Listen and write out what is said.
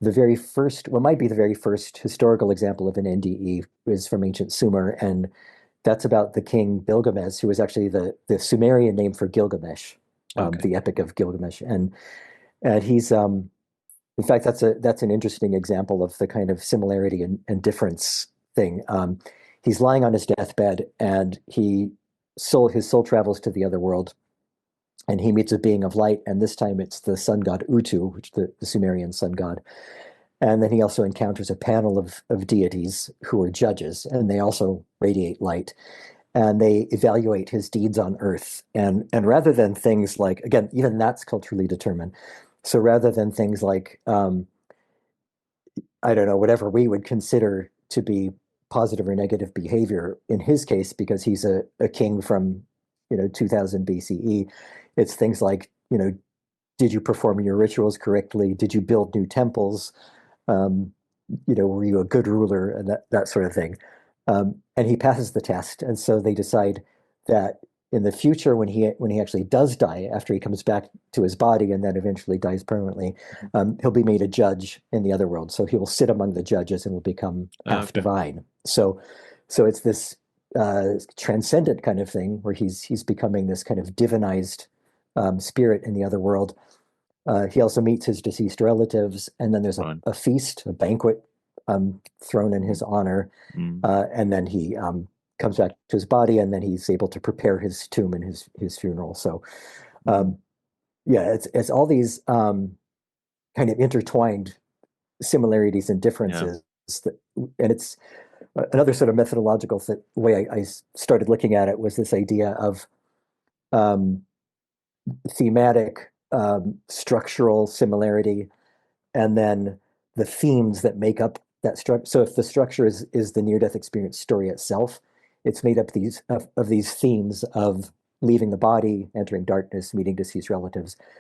the very first, what might be the very first historical example of an NDE is from ancient Sumer, and that's about the king Gilgamesh, who was actually the Sumerian name for Gilgamesh, Okay. the Epic of Gilgamesh, and he's in fact that's an interesting example of the kind of similarity and difference thing. He's lying on his deathbed, and his soul travels to the other world, and he meets a being of light, and this time it's the sun god Utu, which the Sumerian sun god. And then he also encounters a panel of deities who are judges, and they also radiate light. And they evaluate his deeds on earth. And rather than things like, again, even that's culturally determined. So rather than things like, I don't know, whatever we would consider to be positive or negative behavior, in his case, because he's a king from, 2000 BCE, it's things like, did you perform your rituals correctly? Did you build new temples? Um, were you a good ruler and that sort of thing? And he passes the test, and so they decide that in the future, when he actually does die, after he comes back to his body and then eventually dies permanently, he'll be made a judge in the other world. So he will sit among the judges and will become half Okay. divine. So it's this transcendent kind of thing where he's becoming this kind of divinized spirit in the other world. He also meets his deceased relatives, and then there's Right. a feast, a banquet thrown in his honor. Mm. And then he comes back to his body, and then he's able to prepare his tomb and his funeral. So, Mm. um, yeah, it's all these kind of intertwined similarities and Yeah. differences. That, and it's another sort of methodological way I started looking at it was this idea of um, thematic structural similarity, and then the themes that make up that structure. So if the structure is the near-death experience story itself, it's made up of these themes of leaving the body, entering darkness, meeting deceased relatives,